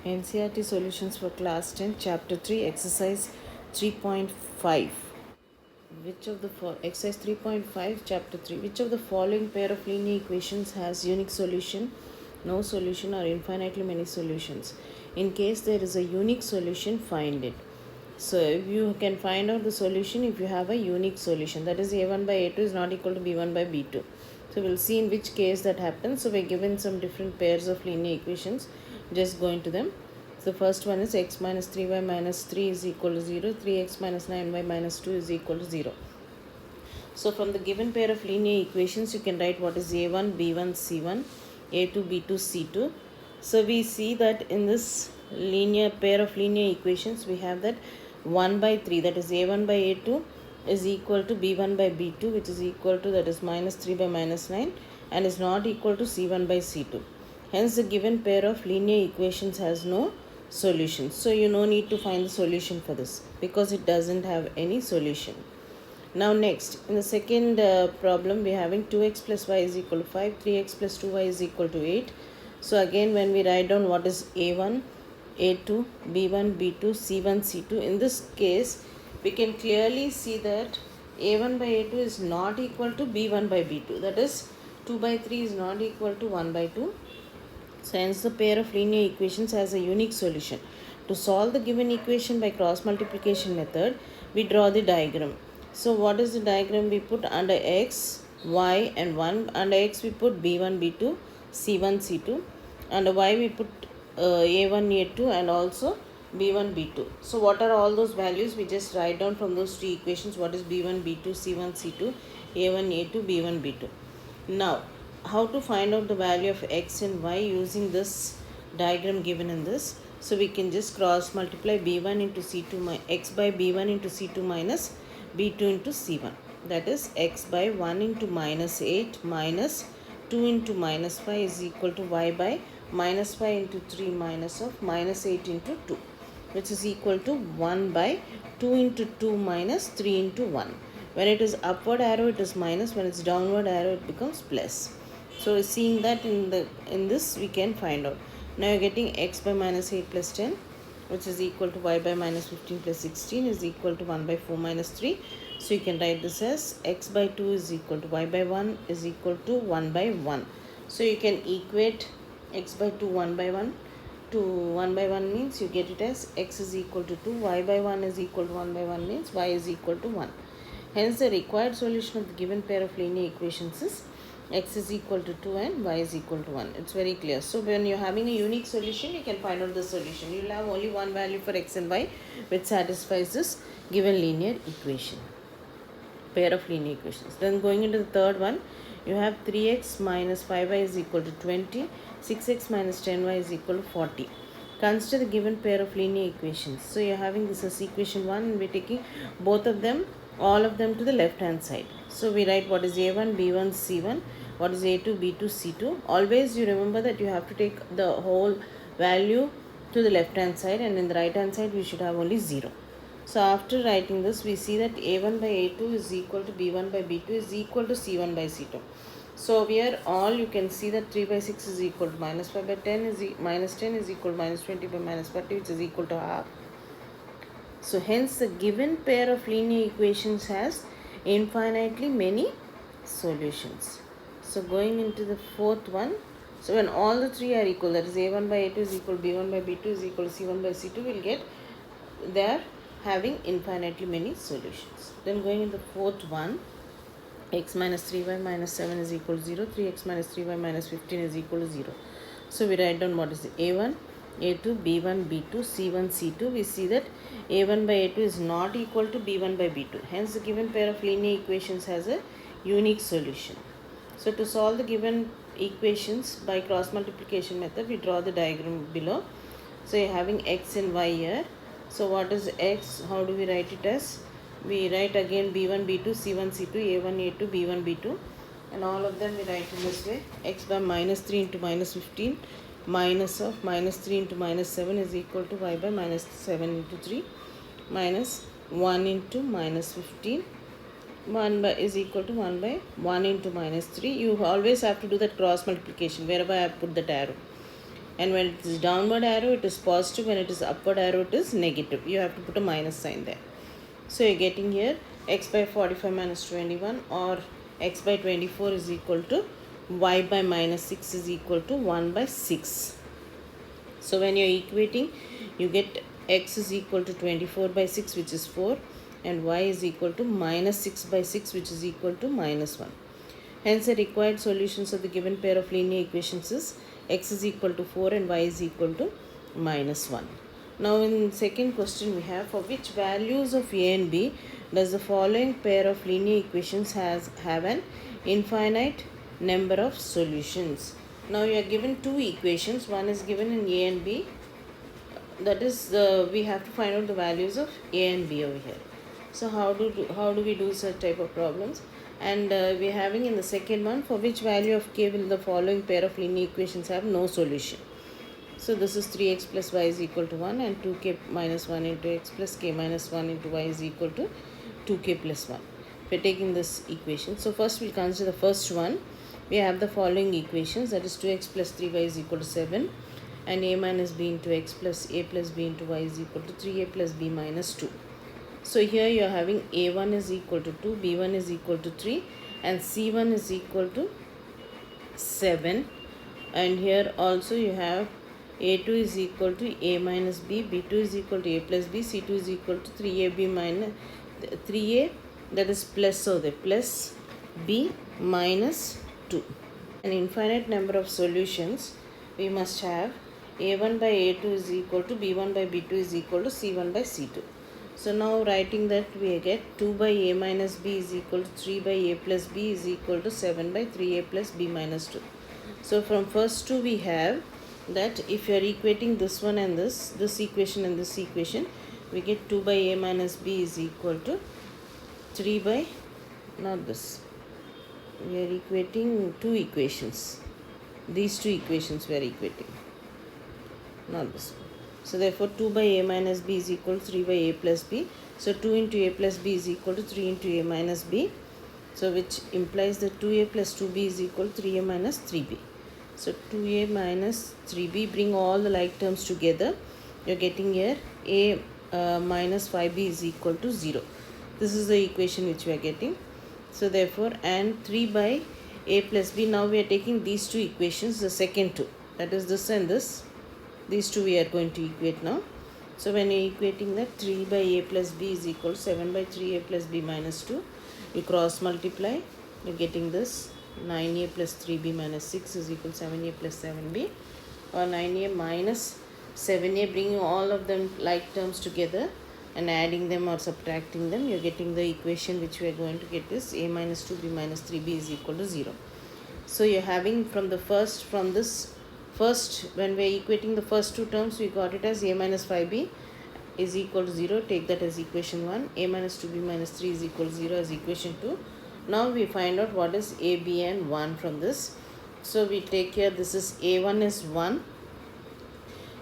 NCERT solutions for class 10 chapter 3 exercise 3.5. Exercise 3.5 chapter 3, which of the following pair of linear equations has unique solution, no solution, or infinitely many solutions? In case there is a unique solution, find it. So you can find out the solution if you have a unique solution, that is a1 by a2 is not equal to b1 by b2. So we'll see in which case that happens. So we're given some different pairs of linear equations, just go into them. So first one is x minus 3y minus 3 is equal to 0, 3x minus 9y minus 2 is equal to 0. So from the given pair of linear equations, you can write what is a1, b1, c1, a2, b2, c2. So we see that in this linear pair of linear equations, we have that 1 by 3, that is a1 by a2 is equal to b1 by b2, which is equal to, that is minus 3 by minus 9, and is not equal to c1 by c2. Hence the given pair of linear equations has no solution. So you no need to find the solution for this because it doesn't have any solution. Now next, in the second problem, we are having 2x plus y is equal to 5, 3x plus 2y is equal to 8. So again, when we write down what is a1, a2, b1, b2, c1, c2, in this case, we can clearly see that a1 by a2 is not equal to b1 by b2. That is, 2 by 3 is not equal to 1 by 2. So hence the pair of linear equations has a unique solution. To solve the given equation by cross multiplication method, we draw the diagram. So what is the diagram? We put under x, y and 1. Under x we put b1, b2, c1, c2. Under y we put a1, a2 and also b1, b2. So what are all those values? We just write down from those three equations what is b1, b2, c1, c2, a1, a2, b1, b2. Now, how to find out the value of x and y using this diagram given in this? So we can just cross multiply b1 into c2 x by b1 into c2 minus b2 into c1. That is x by 1 into minus 8 minus 2 into minus 5 is equal to y by minus 5 into 3 minus of minus 8 into 2, which is equal to 1 by 2 into 2 minus 3 into 1. When it is upward arrow it is minus, when it's downward arrow it becomes plus. So seeing that in this we can find out. Now you're getting x by minus 8 plus 10, which is equal to y by minus 15 plus 16 is equal to 1 by 4 minus 3. So you can write this as x by 2 is equal to y by 1 is equal to 1 by 1. So you can equate x by 2 1 by 1 to 1 by 1 means you get it as x is equal to 2, y by 1 is equal to 1 by 1 means y is equal to 1. Hence the required solution of the given pair of linear equations is x is equal to 2 and y is equal to 1. It's very clear. So when you're having a unique solution, you can find out the solution. You'll have only one value for x and y which satisfies this given linear equation, pair of linear equations. Then going into the third one, you have 3x minus 5y is equal to 20, 6x minus 10y is equal to 40. Consider the given pair of linear equations. So you're having this as equation 1 and we're taking both of them, all of them to the left hand side. So we write what is a1, b1, c1, what is a2, b2, c2. Always you remember that you have to take the whole value to the left hand side, and in the right hand side we should have only 0. So after writing this, we see that a1 by a2 is equal to b1 by b2 is equal to c1 by c2. So here all you can see that 3 by 6 is equal to minus 5 by 10 is minus 10 is equal to minus 20 by minus 40, which is equal to half. So hence the given pair of linear equations has infinitely many solutions. So going into the fourth one, so when all the three are equal, that is a1 by a2 is equal to b1 by b2 is equal to c1 by c2, we'll get they are having infinitely many solutions. Then going in the fourth one, x minus 3y minus 7 is equal to 0, 3x minus 3y minus 15 is equal to 0. So we write down what is the a1, a2, b1, b2, c1, c2. We see that a1 by a2 is not equal to b1 by b2. Hence the given pair of linear equations has a unique solution. So to solve the given equations by cross multiplication method, we draw the diagram below. So you're having x and y here. So what is x? How do we write it as? We write again b1, b2, c1, c2, a1, a2, b1, b2, and all of them we write in this way. X by minus 3 into minus 15 minus of minus 3 into minus 7 is equal to y by minus 7 into 3 minus 1 into minus 15 1 by is equal to 1 by 1 into minus 3. You always have to do that cross multiplication wherever I have put that arrow. and when it is downward arrow it is positive, when it is upward arrow it is negative. You have to put a minus sign there. So you're getting here x by 45 minus 21, or x by 24 is equal to y by minus 6 is equal to 1 by 6. So when you're equating, you get x is equal to 24 by 6, which is 4, and y is equal to minus 6 by 6, which is equal to minus 1. Hence the required solutions of the given pair of linear equations is x is equal to 4 and y is equal to minus 1. Now in second question we have, for which values of a and b does the following pair of linear equations have an infinite number of solutions? Now you are given two equations. One is given in a and b. That is, we have to find out the values of a and b over here. So how do we do such type of problems? And we are having in the second one, for which value of k will the following pair of linear equations have no solution? So this is 3x plus y is equal to 1, and 2k minus 1 into x plus k minus 1 into y is equal to 2k plus 1. We are taking this equation. So first we'll consider the first one. We have the following equations, that is 2x plus 3y is equal to 7, and a minus b into x plus a plus b into y is equal to 3a plus b minus 2. So here you are having a1 is equal to 2, b1 is equal to 3, and c1 is equal to 7. And here also you have a2 is equal to a minus b, b2 is equal to a plus b, c2 is equal to 3ab minus 3a, that is plus, so the plus b minus 2. An infinite number of solutions, we must have a1 by a2 is equal to b1 by b2 is equal to c1 by c2. So now writing that, we get 2 by a minus b is equal to 3 by a plus b is equal to 7 by 3a plus b minus 2. So from first two we have that if you are equating this one and this equation and this equation, we get 2 by a minus b is equal to 3 by, not this, we are equating two equations. These two equations we are equating, not this one. So therefore 2 by a minus b is equal to 3 by a plus b. So 2 into a plus b is equal to 3 into a minus b. So which implies that 2a plus 2b is equal to 3a minus 3b. So 2a minus 3b, bring all the like terms together. You are getting here a minus 5b is equal to 0. This is the equation which we are getting. So therefore, and 3 by a plus b, now we are taking these two equations, the second two, that is this and this. These two we are going to equate now. So when you are equating that, 3 by a plus b is equal to 7 by 3a plus b minus 2. You cross multiply, you are getting this 9a plus 3b minus 6 is equal to 7a plus 7b, or 9a minus 7a, bringing all of them like terms together and adding them or subtracting them, you are getting the equation which we are going to get is a minus 2b minus 3b is equal to 0. So you are having from the first, from this first, when we are equating the first two terms, we got it as a minus 5b is equal to 0. Take that as equation 1. A minus 2b minus 3 is equal to 0 as equation 2. Now we find out what is a, b and 1 from this. So we take here, this is a1 is 1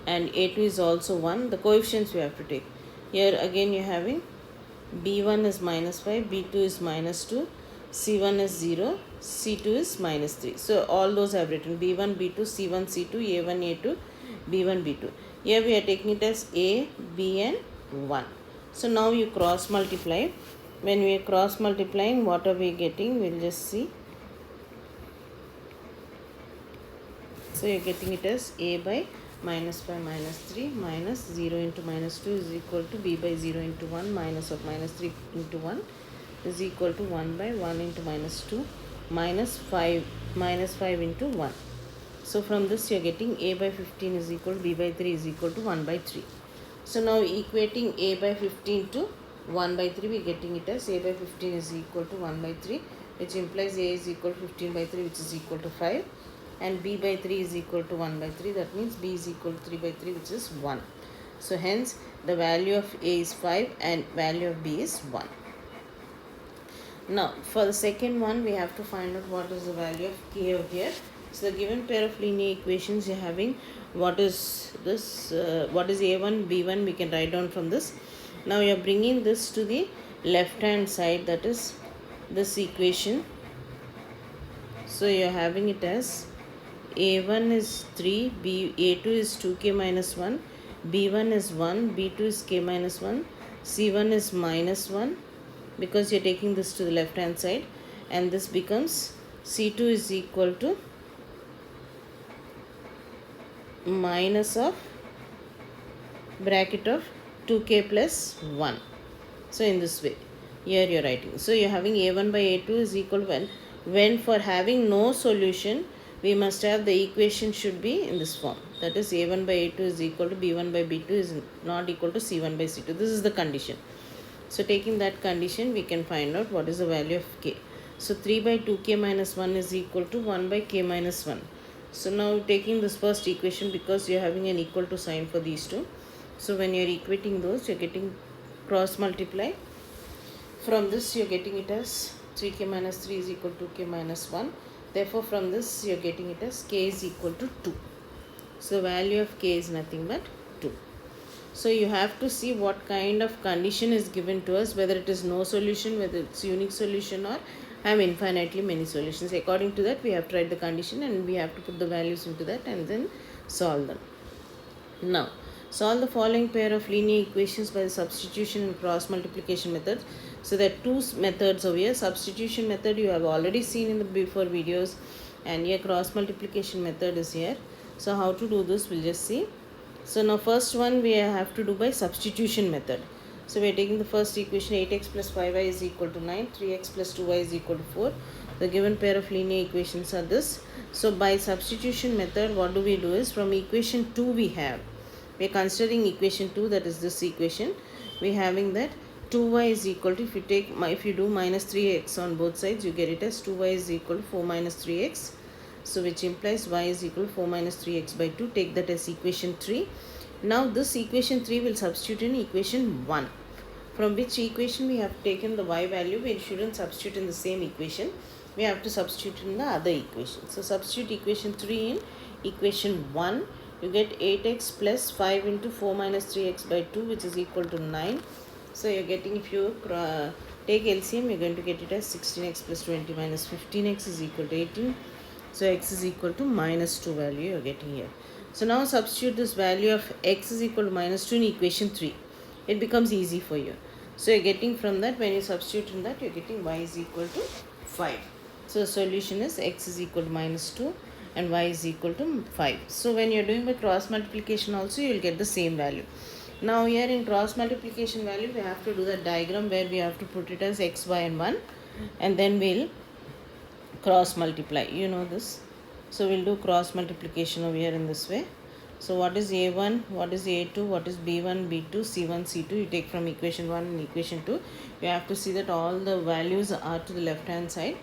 and a2 is also 1. The coefficients we have to take. Here again you are having b1 is minus 5, b2 is minus 2, c1 is 0, c2 is minus 3. So all those I have written, b1, b2, c1, c2, a1, a2, b1, b2. Here we are taking it as a, b and 1. So now you cross multiply. When we are cross multiplying, what are we getting? We will just see. So you are getting it as a by minus 5 minus 3 minus 0 into minus 2 is equal to b by 0 into 1 minus of minus 3 into 1 is equal to 1 by 1 into minus 2 minus 5 into 1. So from this you are getting a by 15 is equal to b by 3 is equal to 1 by 3. So now equating a by 15 to 1 by 3, we are getting it as a by 15 is equal to 1 by 3, which implies a is equal to 15 by 3, which is equal to 5, and b by 3 is equal to 1 by 3, that means b is equal to 3 by 3, which is 1. So hence the value of a is 5 and value of b is 1. Now for the second one, we have to find out what is the value of k over here. So the given pair of linear equations, you are having what is this, what is a1, b1, we can write down from this. Now you are bringing this to the left hand side, that is this equation. So you are having it as A1 is 3, A2 is 2k minus 1, B1 is 1, B2 is k minus 1, C1 is minus 1, because you're taking this to the left hand side, and this becomes C2 is equal to minus of bracket of 2k plus 1. So in this way here you're writing. So you're having A1 by A2 is equal to when for having no solution we must have the equation should be in this form, that is A1 by A2 is equal to B1 by B2 is not equal to C1 by C2. This is the condition. So taking that condition we can find out what is the value of k. So 3 by 2k minus 1 is equal to 1 by k minus 1. So now taking this first equation, because you're having an equal to sign for these two, so when you're equating those you're getting cross multiply. From this you're getting it as 3k minus 3 is equal to k minus 1. Therefore from this you're getting it as k is equal to 2. So value of k is nothing but 2. So you have to see what kind of condition is given to us, whether it is no solution, whether it's unique solution, or have infinitely many solutions. According to that we have tried the condition and we have to put the values into that and then solve them. Now solve the following pair of linear equations by the substitution and cross multiplication methods. So there are two methods over here. Substitution method you have already seen in the before videos, and here cross multiplication method is here. So how to do this we'll just see. So now first one we have to do by substitution method. So we are taking the first equation, 8x plus 5y is equal to 9, 3x plus 2y is equal to 4. The given pair of linear equations are this. So by substitution method what do we do is, from equation 2 we are considering equation 2, that is this equation. We are having that 2y is equal to, if you do minus 3x on both sides you get it as 2y is equal to 4 minus 3x. So which implies y is equal to 4 minus 3x by 2. Take that as equation 3. Now this equation 3 will substitute in equation 1. From which equation we have taken the y value, we shouldn't substitute in the same equation. We have to substitute in the other equation. So substitute equation 3 in equation 1. You get 8x plus 5 into 4 minus 3x by 2, which is equal to 9. So you're getting, if you take LCM, you're going to get it as 16x plus 20 minus 15x is equal to 18. So x is equal to minus 2 value you're getting here. So now substitute this value of x is equal to minus 2 in equation 3. It becomes easy for you. So you're getting from that, when you substitute in that, you're getting y is equal to 5. So the solution is x is equal to minus 2 and y is equal to 5. So when you're doing by cross multiplication also, you will get the same value. Now here in cross multiplication value, we have to do the diagram where we have to put it as x, y and 1, and then we'll cross multiply. You know this. So we'll do cross multiplication over here in this way. So what is A1, what is A2, what is B1, B2, C1, C2. You take from equation 1 and equation 2. You have to see that all the values are to the left hand side,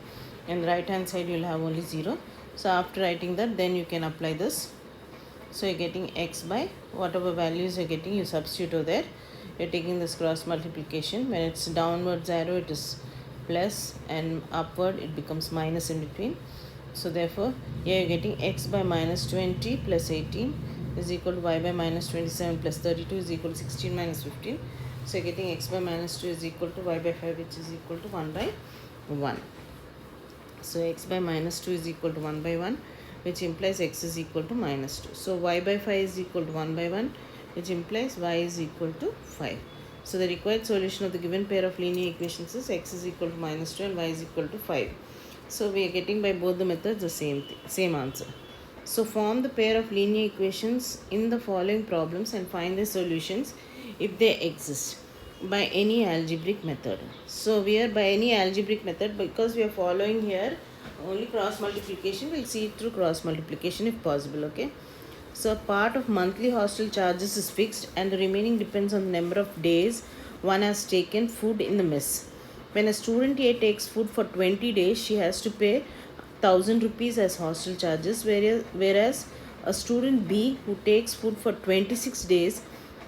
and the right hand side you will have only 0. So after writing that, then you can apply this. So you're getting x by whatever values you're getting, you substitute over there. You're taking this cross multiplication. When it's downwards arrow, it is plus, and upward it becomes minus in between. So therefore here you're getting x by minus 20 plus 18 is equal to y by minus 27 plus 32 is equal to 16 minus 15. So you're getting x by minus 2 is equal to y by 5, which is equal to 1 by 1. So x by minus 2 is equal to 1 by 1, which implies x is equal to minus 2. So y by 5 is equal to 1 by 1, which implies y is equal to 5. So the required solution of the given pair of linear equations is x is equal to minus 2 and y is equal to 5. So we are getting by both the methods the same answer. So form the pair of linear equations in the following problems and find the solutions if they exist by any algebraic method. So we are by any algebraic method, because we are following here only cross multiplication. We'll see it through cross multiplication if possible. Okay. So part of monthly hostel charges is fixed and the remaining depends on the number of days one has taken food in the mess. When a student A takes food for 20 days, she has to pay 1000 rupees as hostel charges, whereas a student B who takes food for 26 days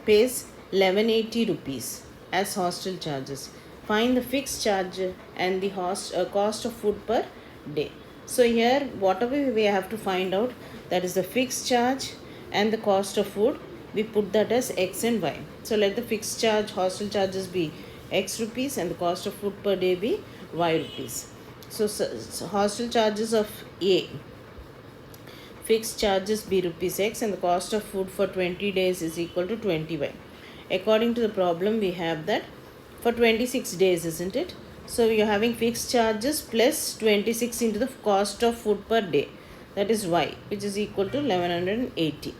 pays 1180 rupees as hostel charges. Find the fixed charge and the cost of food per day. So here whatever we have to find out, that is the fixed charge and the cost of food, we put that as x and y. So let the fixed charge, hostel charges be x rupees and the cost of food per day be y rupees. So hostel charges of A fixed charges be rupees X and the cost of food for 20 days is equal to 20Y. According to the problem, we have that for 26 days, isn't it? So you're having fixed charges plus 26 into the cost of food per day, that is Y, which is equal to 1180.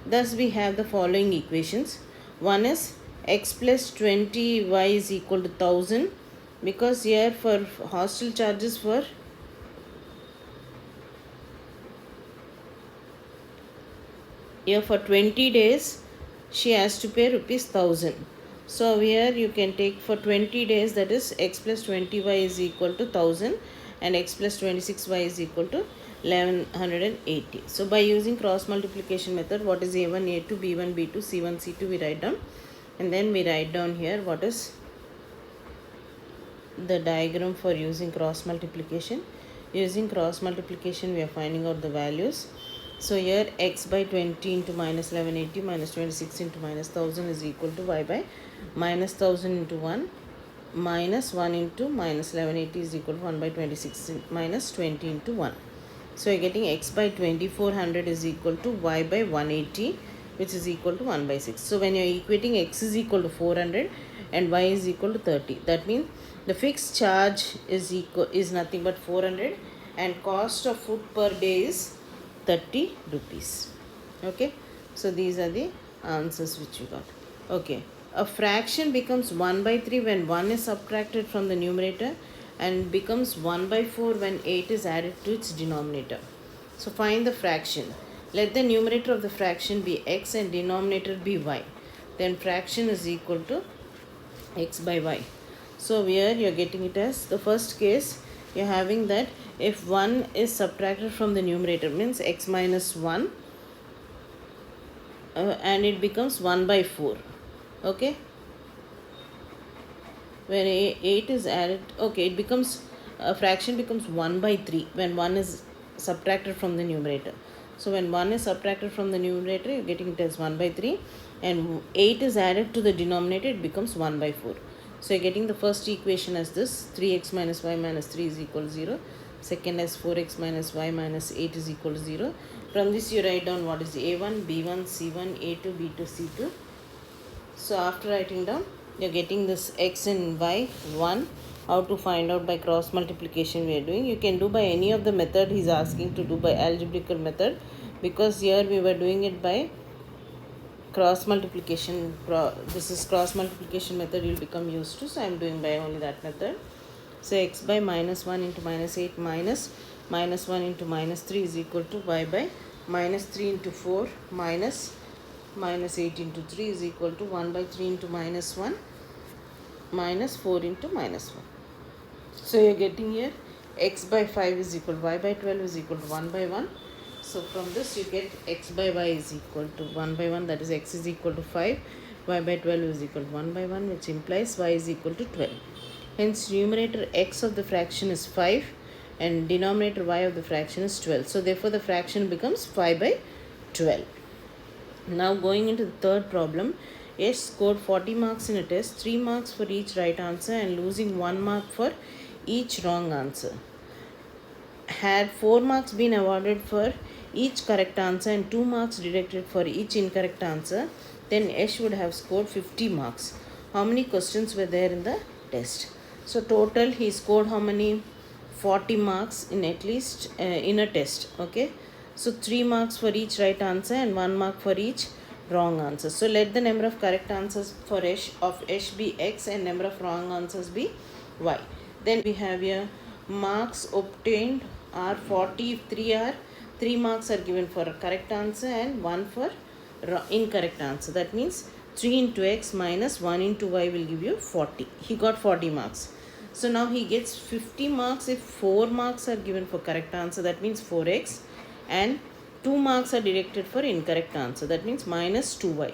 Thus we have the following equations. One is X plus 20Y is equal to 1000, because here for hostel charges for here for 20 days she has to pay rupees 1000. So here you can take for 20 days, that is X plus 20Y is equal to 1000 and X plus 26Y is equal to 1180. So by using cross multiplication method, what is A1, A2, B1, B2, C1, C2 we write down, and then we write down here what is the diagram for using cross multiplication. Using cross multiplication we are finding out the values. So here X by 20 into minus 1180 minus 26 into minus 1000 is equal to Y by minus 1000 into 1 minus 1 into minus 1180 is equal to 1 by 26 minus 20 into 1. So you're getting X by 2400 is equal to Y by 180, which is equal to 1 by 6. So when you're equating X is equal to 400 and Y is equal to 30, that means the fixed charge is nothing but 400 and cost of food per day is 30 rupees. Okay, so these are the answers which you got. Okay, a fraction becomes 1 by 3 when 1 is subtracted from the numerator and becomes 1 by 4 when 8 is added to its denominator. So find the fraction. Let the numerator of the fraction be X and denominator be Y. Then fraction is equal to X by Y. So here you are getting it as the first case. You are having that if 1 is subtracted from the numerator, means X minus 1, and it becomes 1 by 4. Okay, when 8 is added, okay, it becomes a fraction becomes 1 by 3 when 1 is subtracted from the numerator. So when 1 is subtracted from the numerator, you're getting it as 1 by 3, and 8 is added to the denominator, it becomes 1 by 4. So you're getting the first equation as this: 3x minus y minus 3 is equal to 0. Second as 4x minus y minus 8 is equal to 0. From this you write down what is a1, b1, c1, a2, b2, c2. So after writing down, you're getting this x and y 1. How to find out? By cross multiplication we are doing. You can do by any of the method he's asking to do, by algebraical method, because here we were doing it by cross multiplication. This is cross multiplication method you'll become used to, so I am doing by only that method. So x by minus 1 into minus 8 minus 1 into minus 3 is equal to y by minus 3 into 4 minus 8 into 3 is equal to 1 by 3 into minus 1 minus 4 into minus 1. So you're getting here x by 5 is equal to y by 12 is equal to 1 by 1. So from this you get x by y is equal to 1 by 1, that is x is equal to 5, y by 12 is equal to 1 by 1, which implies y is equal to 12. Hence numerator x of the fraction is 5 and denominator y of the fraction is 12. So therefore the fraction becomes 5 by 12. Now going into the third problem, Yash scored 40 marks in a test, 3 marks for each right answer and losing 1 mark for each wrong answer. Had 4 marks been awarded for each correct answer and 2 marks deducted for each incorrect answer, then Yash would have scored 50 marks. How many questions were there in the test? So total he scored how many? 40 marks in at least in a test. Okay, so 3 marks for each right answer and 1 mark for each wrong answer. So let the number of correct answers for Yash be x and number of wrong answers be y. Then we have here marks obtained are 40 if 3 marks are given for a correct answer and 1 for incorrect answer. That means 3 into x minus 1 into y will give you 40. He got 40 marks. So now he gets 50 marks if 4 marks are given for correct answer, that means 4x, and 2 marks are deducted for incorrect answer, that means minus 2y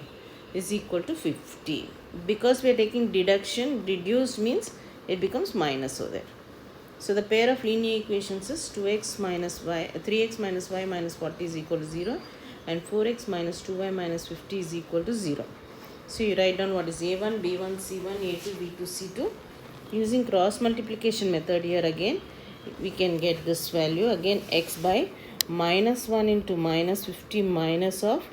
is equal to 50. Because we are taking deduction, reduced means it becomes minus over there. So the pair of linear equations is 2x minus y, 3x minus y minus 40 is equal to 0 and 4x minus 2y minus 50 is equal to 0. So you write down what is a1, b1, c1, a2, b2, c2. Using cross multiplication method here again we can get this value. Again x by minus 1 into minus 50 minus of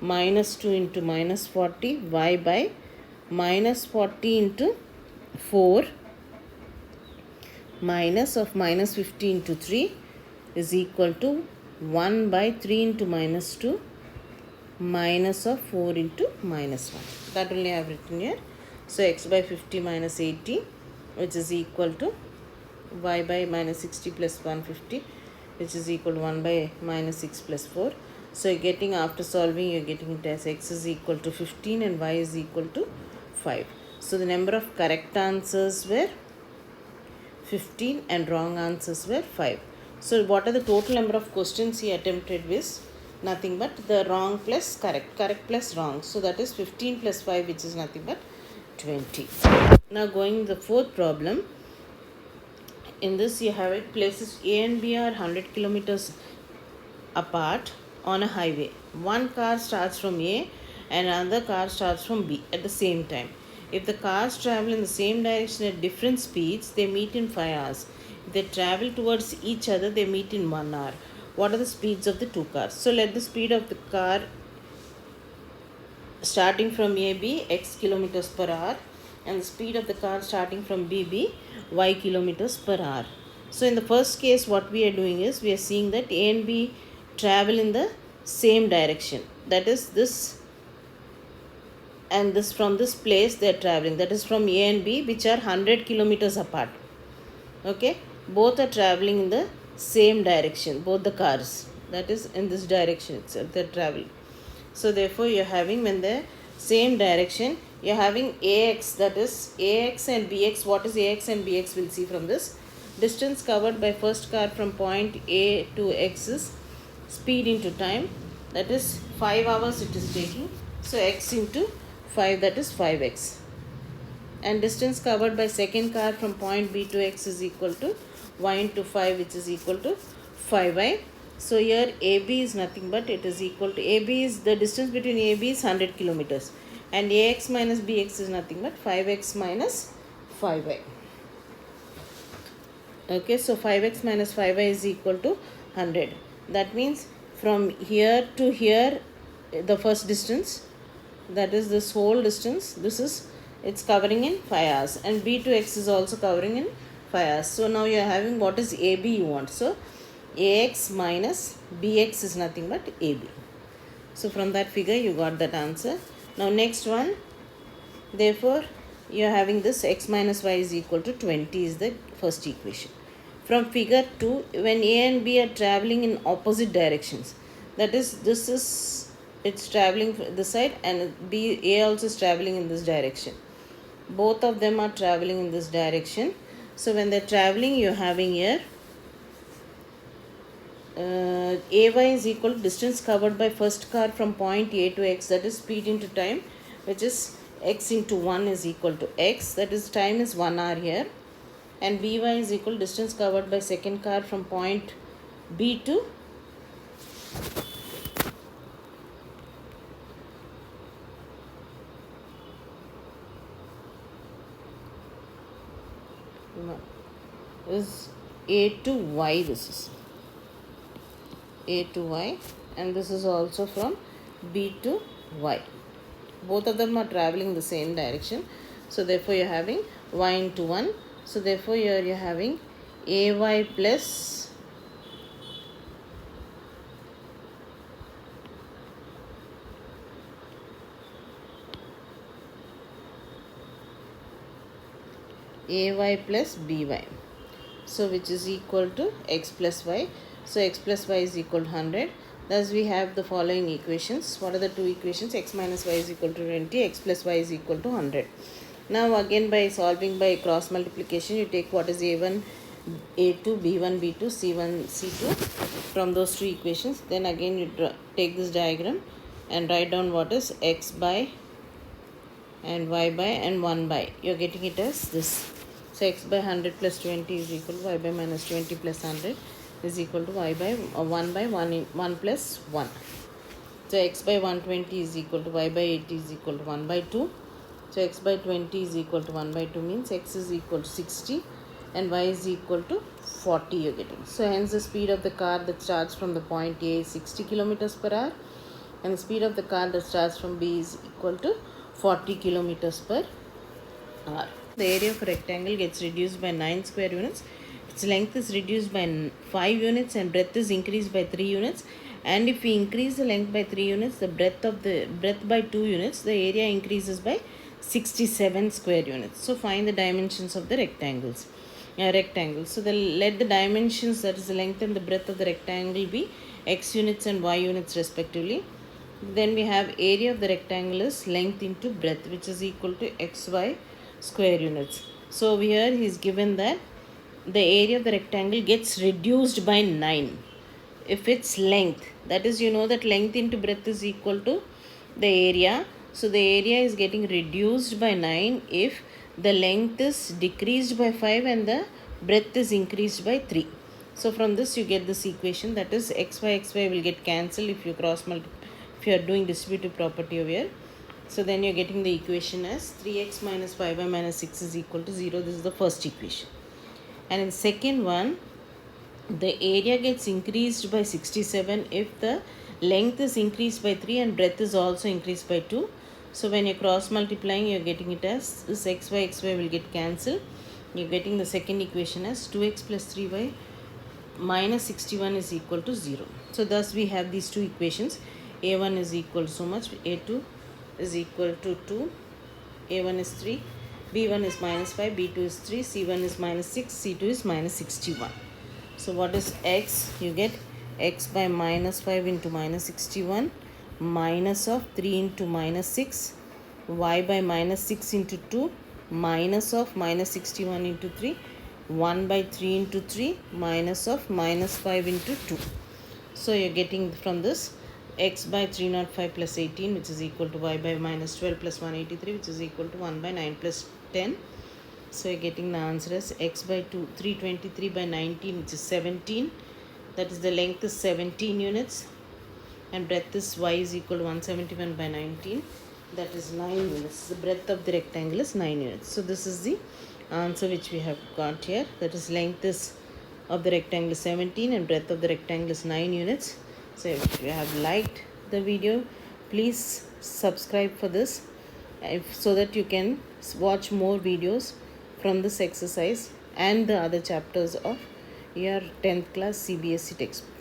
minus 2 into minus 40 y by minus 40 into 4 minus of minus 50 into 3 is equal to 1 by 3 into minus 2 minus of 4 into minus 1. That only I have written here. So x by 50 minus 80, which is equal to y by minus 60 plus 150, which is equal to 1 by minus 6 plus 4. So you're getting, after solving, you're getting it as x is equal to 15 and y is equal to 5. So the number of correct answers were 15 and wrong answers were 5. So what are the total number of questions he attempted with? Nothing but the wrong plus correct, correct plus wrong. So that is 15 plus 5, which is nothing but 20. Now going the fourth problem. In this you have it, places A and B are 100 kilometers apart on a highway. One car starts from A and another car starts from B at the same time. If the cars travel in the same direction at different speeds, they meet in 5 hours. If they travel towards each other, they meet in 1 hour. What are the speeds of the two cars? So let the speed of the car starting from A be x kilometers per hour and the speed of the car starting from B be y kilometers per hour. So in the first case, what we are doing is we are seeing that A and B travel in the same direction. That is this and this, from this place they are traveling. That is from A and B, which are 100 kilometers apart. Okay, both are traveling in the same direction, both the cars. That is in this direction itself they are traveling. So therefore you are having, when the same direction, you are having AX, that is AX and BX. What is AX and BX? We'll see from this. Distance covered by first car from point A to X is speed into time. That is 5 hours it is taking. So X into 5, that is 5x. And distance covered by second car from point B to X is equal to y into 5, which is equal to 5y. So here AB is nothing but, it is equal to, AB is, the distance between AB is 100 kilometers and AX minus BX is nothing but 5x minus 5y. Okay, so 5x minus 5y is equal to 100. That means from here to here, the first distance, that is this whole distance, this is, it's covering in 5 hours, and B to X is also covering in 5 hours. So now you are having, what is AB you want? So AX minus BX is nothing but AB. So from that figure you got that answer. Now next one, therefore you are having this x minus y is equal to 20 is the first equation. From figure 2, when A and B are traveling in opposite directions, that is, this is, it's traveling this side and A also is traveling in this direction. Both of them are traveling in this direction. So when they're traveling, you're having here AY is equal to distance covered by first car from point A to X, that is speed into time, which is x into 1 is equal to x, that is time is 1 hour here, and BY is equal to distance covered by second car from point B to is A to Y, this is A to Y, and this is also from B to Y. Both of them are traveling the same direction. So therefore you are having y into 1. So therefore here you are having AY plus AY plus BY. So which is equal to x plus y. So x plus y is equal to 100. Thus we have the following equations. What are the two equations? X minus y is equal to 20, x plus y is equal to 100. Now again, by solving by cross multiplication, you take what is A1, A2, B1, B2, C1, C2 from those two equations. Then again you take this diagram and write down what is x by and y by and 1 by. You are getting it as this. So x by 100 plus 20 is equal to y by minus 20 plus 100 is equal to y by 1 by 1 plus 1. So x by 120 is equal to y by 80 is equal to 1 by 2. So x by 20 is equal to 1 by 2 means x is equal to 60 and y is equal to 40 you're getting. So hence the speed of the car that starts from the point A is 60 kilometers per hour, and the speed of the car that starts from B is equal to 40 kilometers per hour. The area of a rectangle gets reduced by 9 square units. Its length is reduced by 5 units and breadth is increased by 3 units. And if we increase the length by 3 units, the breadth by 2 units, the area increases by 67 square units. So find the dimensions of the rectangles. So let the dimensions, that is the length and the breadth of the rectangle, be x units and y units respectively. Then we have area of the rectangle is length into breadth, which is equal to xy square units. So here he is given that the area of the rectangle gets reduced by 9 if its length, that is, you know that length into breadth is equal to the area. So the area is getting reduced by 9 if the length is decreased by 5 and the breadth is increased by 3. So from this you get this equation, that is xy will get cancelled if you if you are doing distributive property over here. So then you are getting the equation as 3x minus 5y minus 6 is equal to 0. This is the first equation. And in the second one, the area gets increased by 67 if the length is increased by 3 and breadth is also increased by 2. So when you're cross multiplying, you're getting it as this xy will get cancelled. You're getting the second equation as 2x plus 3y minus 61 is equal to 0. So thus we have these two equations. A1 is equal to so much, A2 is equal to 2, A1 is 3, B1 is minus 5, B2 is 3, C1 is minus 6, C2 is minus 61. So what is x? You get x by minus 5 into minus 61 minus of 3 into minus 6, y by minus 6 into 2 minus of minus 61 into 3, 1 by 3 into 3 minus of minus 5 into 2. So you're getting from this x by 305 plus 18, which is equal to y by minus 12 plus 183, which is equal to 1 by 9 plus 10. So you're getting the answer as x by 323 by 19, which is 17. That is, the length is 17 units and breadth is y is equal to 171 by 19. That is 9 units. The breadth of the rectangle is 9 units. So this is the answer which we have got here. That is, length is of the rectangle is 17 and breadth of the rectangle is 9 units. So if you have liked the video, please subscribe for this so that you can watch more videos from this exercise and the other chapters of your 10th class CBSE textbook.